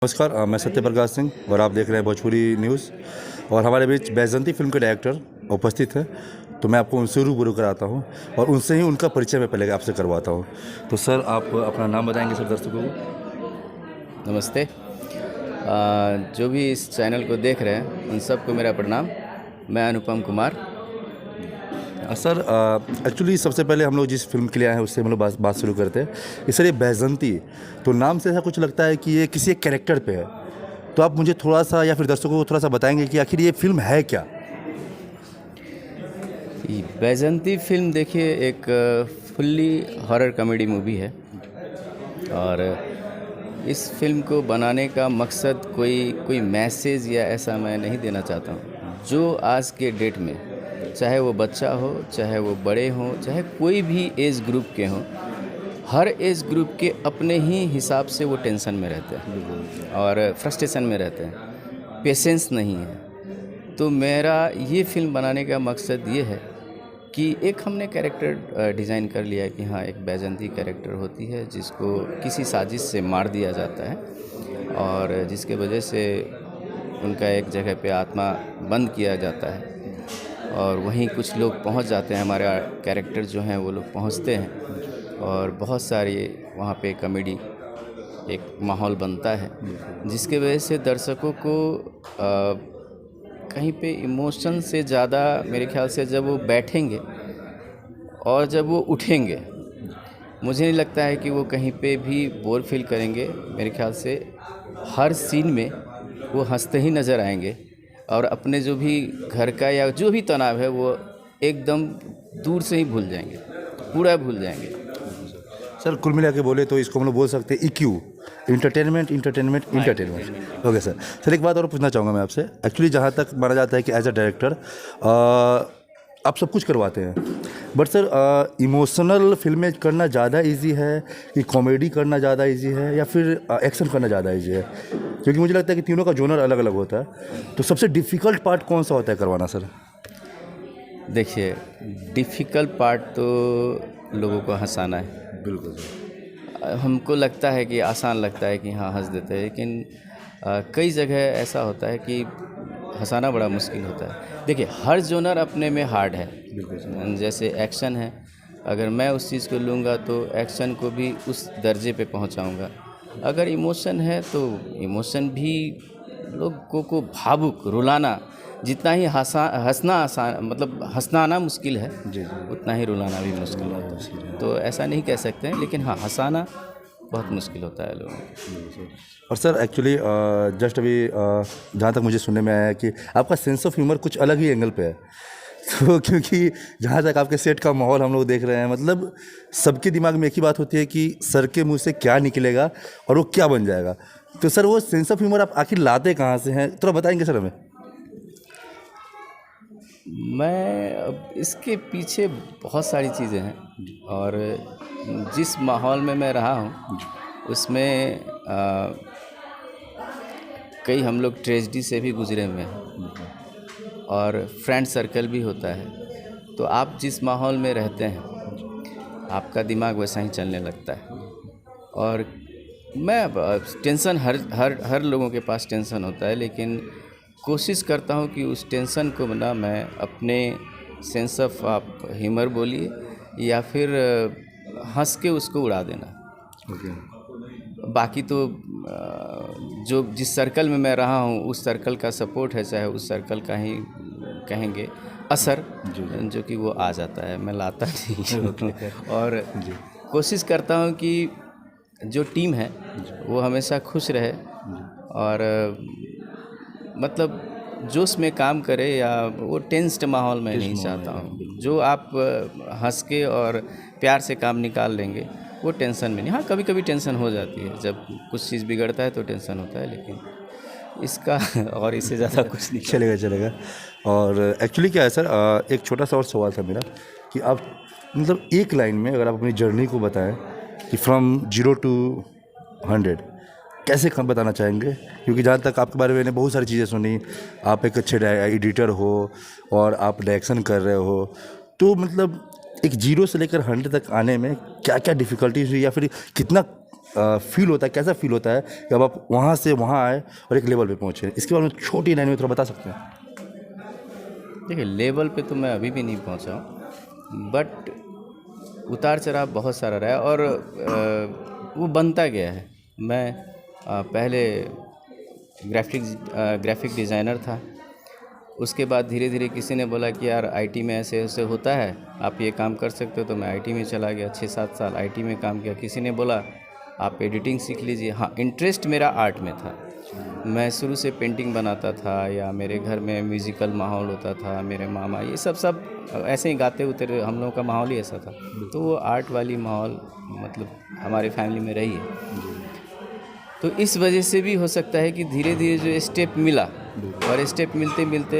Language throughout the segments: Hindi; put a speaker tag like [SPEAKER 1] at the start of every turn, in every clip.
[SPEAKER 1] नमस्कार, मैं सत्य प्रकाश सिंह और आप देख रहे हैं भोजपुरी न्यूज़। और हमारे बीच बैजंती फिल्म के डायरेक्टर उपस्थित हैं, तो मैं आपको उनसे रूबरू कराता हूं और उनसे ही उनका परिचय मैं पहले आपसे करवाता हूं। तो सर, आप अपना नाम बताएंगे सर दर्शकों को?
[SPEAKER 2] नमस्ते। जो भी इस चैनल को देख रहे हैं उन सबको मेरा प्रणाम। मैं अनुपम कुमार।
[SPEAKER 1] सर, एक्चुअली सबसे पहले हम लोग जिस फिल्म के लिए आए हैं उससे हम लोग बात शुरू करते हैं कि सर, ये बैजंती तो नाम से ऐसा कुछ लगता है कि ये किसी एक कैरेक्टर पे है। तो आप मुझे थोड़ा सा या फिर दर्शकों को थोड़ा सा बताएंगे कि आखिर ये फिल्म है क्या?
[SPEAKER 2] ये बैजंती फिल्म देखिए एक फुल्ली हॉरर कॉमेडी मूवी है। और इस फिल्म को बनाने का मकसद कोई मैसेज या ऐसा मैं नहीं देना चाहता हूँ। जो आज के डेट में चाहे वो बच्चा हो, चाहे वो बड़े हों, चाहे कोई भी एज ग्रुप के हों, हर एज ग्रुप के अपने ही हिसाब से वो टेंशन में रहते हैं और फ्रस्ट्रेशन में रहते हैं, पेशेंस नहीं है। तो मेरा ये फिल्म बनाने का मकसद ये है कि एक हमने कैरेक्टर डिज़ाइन कर लिया है कि हाँ, एक बैजंती कैरेक्टर होती है जिसको किसी साजिश से मार दिया जाता है और जिसके वजह से उनका एक जगह पे आत्मा बंद किया जाता है और वहीं कुछ लोग पहुंच जाते हैं। हमारे कैरेक्टर जो हैं वो लोग पहुंचते हैं और बहुत सारी वहाँ पे कॉमेडी एक माहौल बनता है, जिसके वजह से दर्शकों को कहीं पे इमोशन से ज़्यादा मेरे ख्याल से जब वो बैठेंगे और जब वो उठेंगे, मुझे नहीं लगता है कि वो कहीं पे भी बोर फील करेंगे। मेरे ख्याल से हर सीन में वो हंसते ही नज़र आएंगे और अपने जो भी घर का या जो भी तनाव है वो एकदम दूर से ही भूल जाएंगे, पूरा भूल जाएंगे।
[SPEAKER 1] सर, कुल मिला के बोले तो इसको हम लोग बोल सकते हैं EQ, entertainment entertainment entertainment. Okay sir. Sir, एक बात और पूछना चाहूँगा मैं आपसे। एक्चुअली जहाँ तक माना जाता है कि एज अ डायरेक्टर आप सब कुछ करवाते हैं, बट सर इमोशनल फिल्में करना ज़्यादा इजी है कि कॉमेडी करना ज़्यादा इजी है या फिर एक्शन करना ज़्यादा इजी है? क्योंकि मुझे लगता है कि तीनों का जोनर अलग अलग होता है। तो सबसे डिफ़िकल्ट पार्ट कौन सा होता है करवाना सर?
[SPEAKER 2] देखिए, डिफ़िकल्ट पार्ट तो लोगों को हंसाना है।
[SPEAKER 1] बिल्कुल सर।
[SPEAKER 2] हमको लगता है कि आसान लगता है कि हाँ, हंस देते हैं, लेकिन कई जगह ऐसा होता है कि हंसाना बड़ा मुश्किल होता है। देखिए, हर जोनर अपने में हार्ड है। जैसे एक्शन है, अगर मैं उस चीज़ को लूँगा तो एक्शन को भी उस दर्जे पे पहुँचाऊँगा। अगर इमोशन है तो इमोशन भी लोगों को भावुक रुलाना, जितना ही हंसना आसान, मतलब हंसना मुश्किल है,
[SPEAKER 1] जी जी।
[SPEAKER 2] उतना ही रुलाना भी मुश्किल होता है। तो ऐसा नहीं कह सकते हैं, लेकिन हाँ, हंसाना बहुत मुश्किल होता है लोगों को।
[SPEAKER 1] और सर, एक्चुअली जस्ट अभी जहाँ तक मुझे सुनने में आया है कि आपका सेंस ऑफ ह्यूमर कुछ अलग ही एंगल पे है। तो क्योंकि जहाँ तक आपके सेट का माहौल हम लोग देख रहे हैं, मतलब सबके दिमाग में एक ही बात होती है कि सर के मुंह से क्या निकलेगा और वो क्या बन जाएगा। तो सर, वो सेंस ऑफ ह्यूमर आप आखिर लाते कहाँ से हैं, थोड़ा बताएंगे सर हमें?
[SPEAKER 2] मैं अब इसके पीछे बहुत सारी चीज़ें हैं और जिस माहौल में मैं रहा हूँ उसमें कई हम लोग ट्रेजेडी से भी गुजरे हुए हैं और फ्रेंड सर्कल भी होता है। तो आप जिस माहौल में रहते हैं आपका दिमाग वैसा ही चलने लगता है। और मैं टेंशन हर लोगों के पास टेंशन होता है, लेकिन कोशिश करता हूँ कि उस टेंशन को ना मैं अपने सेंस ऑफ आप ह्यूमर बोलिए या फिर हंस के उसको उड़ा देना। बाकी तो जो जिस सर्कल में मैं रहा हूँ उस सर्कल का सपोर्ट है, चाहे उस सर्कल का ही कहेंगे असर, जो कि वो आ जाता है, मैं लाता नहीं। और कोशिश करता हूँ कि जो टीम है वो हमेशा खुश रहे और मतलब जोश में काम करे, या वो टेंस्ड माहौल में नहीं चाहता हूँ। जो आप हंस के और प्यार से काम निकाल लेंगे वो टेंशन में नहीं। हाँ, कभी कभी टेंशन हो जाती है, जब कुछ चीज़ बिगड़ता है तो टेंशन होता है, लेकिन इसका और इससे ज़्यादा कुछ नहीं।
[SPEAKER 1] चलेगा। और एक्चुअली क्या है सर, एक छोटा सा और सवाल था मेरा कि आप मतलब एक लाइन में अगर आप अपनी जर्नी को बताएं कि फ्रॉम 0 to 100 कैसे कम बताना चाहेंगे? क्योंकि जहाँ तक आपके बारे में मैंने बहुत सारी चीज़ें सुनी, आप एक अच्छे एडिटर हो और आप डायरेक्शन कर रहे हो, तो मतलब एक 0 से लेकर 100 तक आने में क्या क्या डिफ़िकल्टीज हुई या फिर कितना फील होता है, कैसा फील होता है कि अब आप वहाँ से वहाँ आए और एक लेवल पे पहुँचे? इसके बारे में छोटी लाइन में थोड़ा बता सकते हैं?
[SPEAKER 2] देखिए, लेवल पे तो मैं अभी भी नहीं पहुंचा हूँ, बट उतार चढ़ाव बहुत सारा रहा है और वो बनता गया है। मैं पहले ग्राफिक डिज़ाइनर था। उसके बाद धीरे धीरे किसी ने बोला कि यार आईटी में ऐसे ऐसे होता है, आप ये काम कर सकते हो, तो मैं आईटी में चला गया। 6-7 साल आईटी में काम किया। किसी ने बोला आप एडिटिंग सीख लीजिए। हाँ, इंटरेस्ट मेरा आर्ट में था। मैं शुरू से पेंटिंग बनाता था, या मेरे घर में म्यूज़िकल माहौल होता था, मेरे मामा ये सब ऐसे ही गाते उतरे, हम लोगों का माहौल ही ऐसा था। तो वो आर्ट वाली माहौल मतलब हमारे फैमिली में रही है। तो इस वजह से भी हो सकता है कि धीरे धीरे जो स्टेप मिला, और स्टेप मिलते मिलते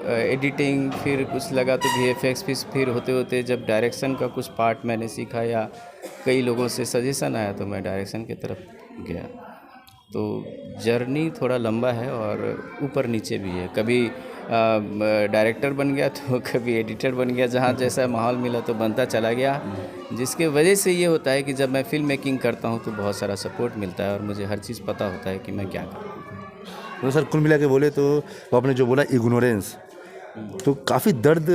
[SPEAKER 2] एडिटिंग, फिर कुछ लगा तो वीएफएक्स, फिर होते होते जब डायरेक्शन का कुछ पार्ट मैंने सीखा या कई लोगों से सजेशन आया तो मैं डायरेक्शन की तरफ गया। तो जर्नी थोड़ा लंबा है और ऊपर नीचे भी है। कभी डायरेक्टर बन गया तो कभी एडिटर बन गया, जहाँ जैसा माहौल मिला तो बनता चला गया। जिसके वजह से ये होता है कि जब मैं फिल्म मेकिंग करता हूँ तो बहुत सारा सपोर्ट मिलता है और मुझे हर चीज़ पता होता है कि मैं क्या करूँ।
[SPEAKER 1] तो सर कुल मिला के बोले तो आपने जो बोला इग्नोरेंस, तो काफ़ी दर्द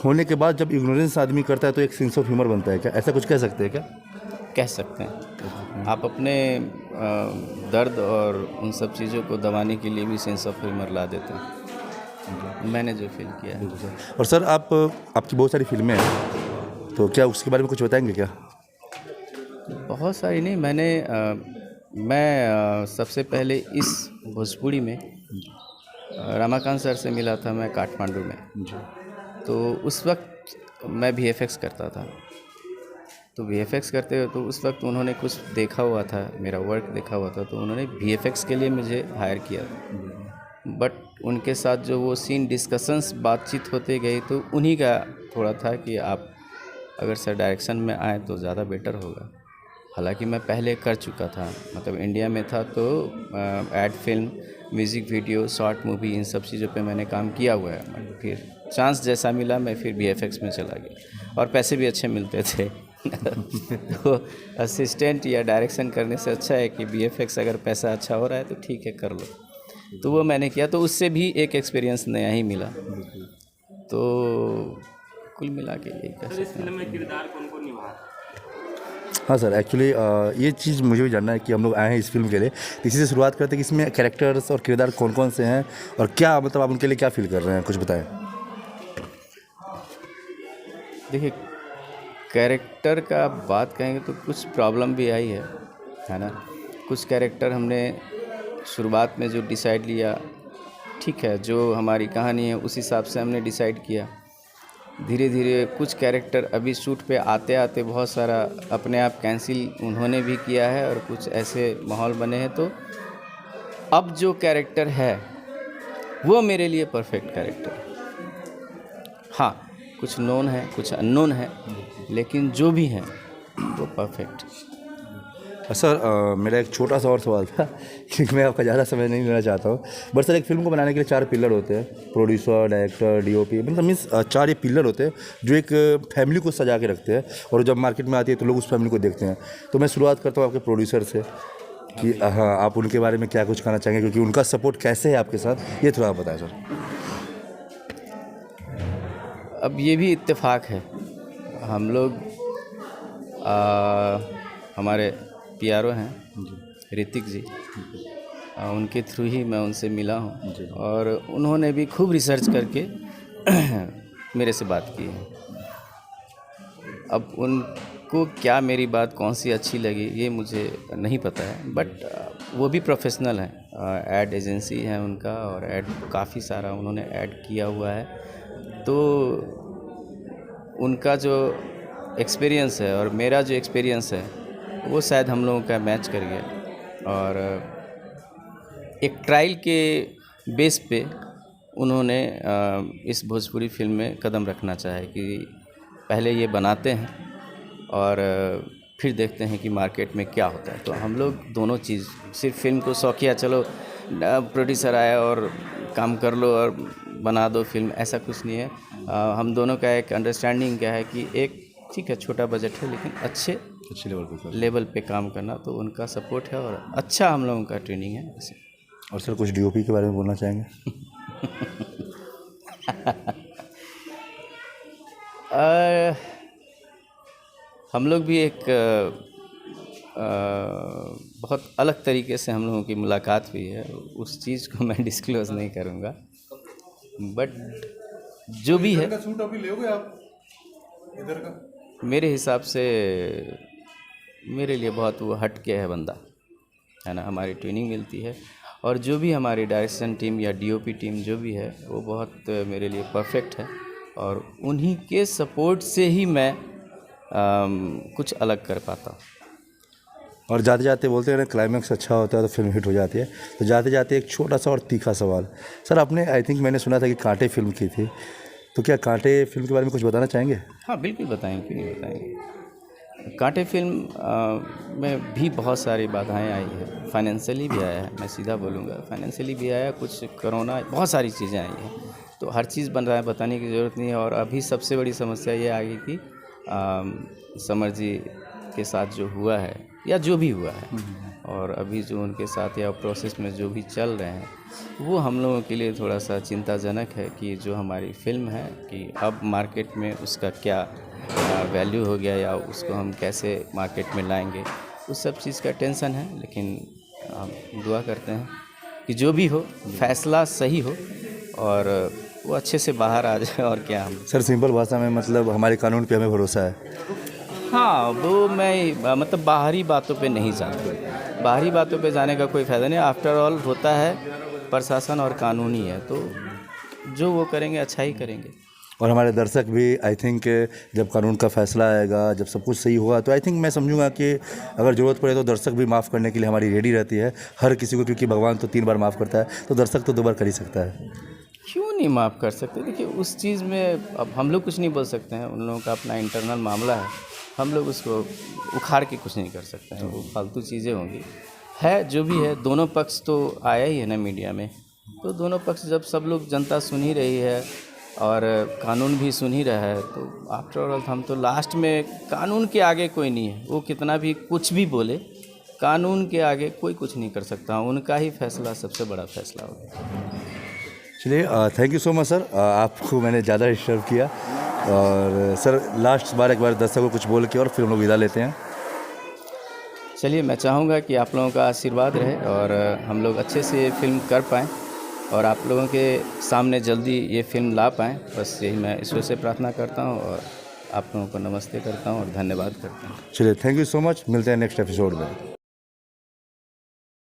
[SPEAKER 1] होने के बाद जब इग्नोरेंस आदमी करता है तो एक सेंस ऑफ ह्यूमर बनता है क्या? ऐसा कुछ कह सकते हैं क्या?
[SPEAKER 2] कह सकते हैं। आप अपने दर्द और उन सब चीज़ों को दबाने के लिए भी सेंस ऑफ ह्यूमर ला देते हैं। मैंने जो फील किया है।
[SPEAKER 1] और सर आपकी बहुत सारी फिल्में हैं, तो क्या उसके बारे में कुछ बताएंगे क्या?
[SPEAKER 2] बहुत सारी नहीं, मैं सबसे पहले इस भोजपुरी में रमाकांत सर से मिला था मैं काठमांडू में। तो उस वक्त मैं वीएफएक्स करता था। तो वीएफएक्स करते हुए तो उस वक्त उन्होंने कुछ देखा हुआ था, मेरा वर्क देखा हुआ था, तो उन्होंने वीएफएक्स के लिए मुझे हायर किया था। बट उनके साथ जो वो सीन डिस्कशंस बातचीत होते गई तो उन्हीं का थोड़ा था कि आप अगर सर डायरेक्शन में आए तो ज़्यादा बेटर होगा। हालांकि मैं पहले कर चुका था, मतलब इंडिया में था तो ad film, music video, short movie, इन सब चीज़ों पे मैंने काम किया हुआ है। फिर चांस जैसा मिला मैं फिर वीएफएक्स में चला गया और पैसे भी अच्छे मिलते थे। तो असिस्टेंट या डायरेक्शन करने से अच्छा है कि वीएफएक्स अगर पैसा अच्छा हो रहा है तो ठीक है, कर लो। तो वो मैंने किया, तो उससे भी एक एक्सपीरियंस नया ही मिला। तो कुल मिला के यही कह सकते हैं।
[SPEAKER 1] हाँ सर, एक्चुअली ये चीज़ मुझे भी जानना है कि हम लोग आए हैं इस फिल्म के लिए, तो इसी से शुरुआत करते हैं कि इसमें कैरेक्टर्स और किरदार कौन कौन से हैं और क्या मतलब आप उनके लिए क्या फील कर रहे हैं, कुछ बताएं।
[SPEAKER 2] देखिए, कैरेक्टर का बात कहेंगे तो कुछ प्रॉब्लम भी आई है ना। कुछ कैरेक्टर हमने शुरुआत में जो डिसाइड लिया, ठीक है, जो हमारी कहानी है उस हिसाब से हमने डिसाइड किया। धीरे धीरे कुछ कैरेक्टर अभी शूट पे आते आते बहुत सारा अपने आप कैंसिल उन्होंने भी किया है और कुछ ऐसे माहौल बने हैं। तो अब जो कैरेक्टर है वो मेरे लिए परफेक्ट कैरेक्टर है। हाँ, कुछ नोन है, कुछ अननोन है, लेकिन जो भी हैं वो परफेक्ट।
[SPEAKER 1] सर मेरा एक छोटा सा और सवाल था क्योंकि मैं आपका ज़्यादा समय नहीं लेना चाहता हूँ, बट सर एक फिल्म को बनाने के लिए 4 पिलर होते हैं, प्रोड्यूसर, डायरेक्टर, डीओपी, मतलब मीन्स 4 ये पिलर होते हैं जो एक फैमिली को सजा के रखते हैं और जब मार्केट में आती है तो लोग उस फैमिली को देखते हैं। तो मैं शुरुआत करता हूँ आपके प्रोड्यूसर से कि हाँ, आप उनके बारे में क्या कुछ कहना चाहेंगे, क्योंकि उनका सपोर्ट कैसे है आपके साथ, ये थोड़ा आप बताएं सर।
[SPEAKER 2] अब ये भी इत्तेफाक है, हम लोग हमारे पीआरओ हैं ऋतिक जी, उनके थ्रू ही मैं उनसे मिला हूँ और उन्होंने भी खूब रिसर्च करके मेरे से बात की है। अब उनको क्या मेरी बात कौन सी अच्छी लगी ये मुझे नहीं पता है, बट वो भी प्रोफेशनल हैं। एड एजेंसी है उनका और एड काफ़ी सारा उन्होंने ऐड किया हुआ है। तो उनका जो एक्सपीरियंस है और मेरा जो एक्सपीरियंस है वो शायद हम लोगों का मैच कर गया और एक ट्रायल के बेस पे उन्होंने इस भोजपुरी फिल्म में कदम रखना चाहे कि पहले ये बनाते हैं और फिर देखते हैं कि मार्केट में क्या होता है। तो हम लोग दोनों चीज़, सिर्फ फिल्म को शौकिया चलो प्रोड्यूसर आया और काम कर लो और बना दो फिल्म, ऐसा कुछ नहीं है। हम दोनों का एक अंडरस्टैंडिंग क्या है कि एक ठीक है छोटा बजट है लेकिन अच्छे
[SPEAKER 1] अच्छे लेवल पे सर।
[SPEAKER 2] लेवल पे काम करना, तो उनका सपोर्ट है और अच्छा हम लोगों का ट्रेनिंग है ऐसे।
[SPEAKER 1] और सर कुछ डीओपी के बारे में बोलना चाहेंगे?
[SPEAKER 2] हम लोग भी एक बहुत अलग तरीके से हम लोगों की मुलाकात हुई है, उस चीज़ को मैं डिस्क्लोज नहीं करूँगा, बट जो भी है
[SPEAKER 3] सूट अभी लोगे आप इधर का?
[SPEAKER 2] मेरे हिसाब से मेरे लिए बहुत वो हट के है बंदा, है ना। हमारी ट्रेनिंग मिलती है और जो भी हमारी डायरेक्शन टीम या डीओपी टीम जो भी है वो बहुत मेरे लिए परफेक्ट है, और उन्हीं के सपोर्ट से ही मैं कुछ अलग कर पाता हूँ।
[SPEAKER 1] और जाते जाते बोलते हैं ना, क्लाइमैक्स अच्छा होता है तो फिल्म हिट हो जाती है। तो जाते जाते एक छोटा सा और तीखा सवाल सर, आपने आई थिंक मैंने सुना था कि कांटे फिल्म की थी, तो क्या कांटे फिल्म के बारे में कुछ बताना चाहेंगे?
[SPEAKER 2] हाँ बिल्कुल बताएंगे, क्यों नहीं बताएंगे। कांटे फिल्म में भी बहुत सारी बाधाएं आई है, फाइनेंशियली भी आया है, मैं सीधा बोलूँगा फाइनेंशियली भी आया, कुछ कोरोना, बहुत सारी चीज़ें आई हैं, तो हर चीज़ बन रहा है, बताने की ज़रूरत नहीं है। और अभी सबसे बड़ी समस्या ये आ गई कि समर जी के साथ जो हुआ है या जो भी हुआ है, और अभी जो उनके साथ या प्रोसेस में जो भी चल रहे हैं, वो हम लोगों के लिए थोड़ा सा चिंताजनक है कि जो हमारी फ़िल्म है कि अब मार्केट में उसका क्या वैल्यू हो गया या उसको हम कैसे मार्केट में लाएंगे, उस सब चीज़ का टेंशन है। लेकिन हम दुआ करते हैं कि जो भी हो फैसला सही हो और वो अच्छे से बाहर आ जाए, और क्या हम।
[SPEAKER 1] सर सिंपल भाषा में मतलब हमारे कानून पे हमें भरोसा है।
[SPEAKER 2] हाँ, वो मैं मतलब बाहरी बातों पे नहीं जाता, बाहरी बातों पे जाने का कोई फ़ायदा नहीं। आफ्टर ऑल होता है प्रशासन और कानून ही है, तो जो वो करेंगे अच्छा ही करेंगे।
[SPEAKER 1] और हमारे दर्शक भी आई थिंक जब कानून का फैसला आएगा, जब सब कुछ सही होगा, तो आई थिंक मैं समझूंगा कि अगर ज़रूरत पड़े तो दर्शक भी माफ़ करने के लिए हमारी रेडी रहती है हर किसी को, क्योंकि भगवान तो 3 बार माफ़ करता है, तो दर्शक तो 2 बार कर ही सकता है।
[SPEAKER 2] क्यों नहीं माफ़ कर सकते? देखिए उस चीज़ में अब हम लोग कुछ नहीं बोल सकते हैं, उन लोगों का अपना इंटरनल मामला है, हम लोग उसको उखाड़ के कुछ नहीं कर सकते हैं, वो फालतू चीज़ें होंगी। है जो भी है, दोनों पक्ष तो आया ही है ना मीडिया में, तो दोनों पक्ष जब सब लोग, जनता सुन ही रही है और कानून भी सुन ही रहा है, तो आफ्टर ऑल हम तो लास्ट में, कानून के आगे कोई नहीं है, वो कितना भी कुछ भी बोले, कानून के आगे कोई कुछ नहीं कर सकता, उनका ही फैसला सबसे बड़ा फैसला होगा।
[SPEAKER 1] चलिए thank you so much sir, आपको मैंने ज़्यादा डिस्टर्ब किया। और सर लास्ट बार एक बार दर्शकों को कुछ बोल के और फिर हम लोग विदा लेते हैं।
[SPEAKER 2] चलिए, मैं चाहूँगा कि आप लोगों का आशीर्वाद रहे और हम लोग अच्छे से ये फिल्म कर पाएँ और आप लोगों के सामने जल्दी ये फिल्म ला पाएँ, बस यही मैं ईश्वर से प्रार्थना करता हूँ और आप लोगों को नमस्ते करता हूँ और धन्यवाद करता हूँ।
[SPEAKER 1] चलिए थैंक यू सो मच, मिलते हैं नेक्स्ट एपिसोड में।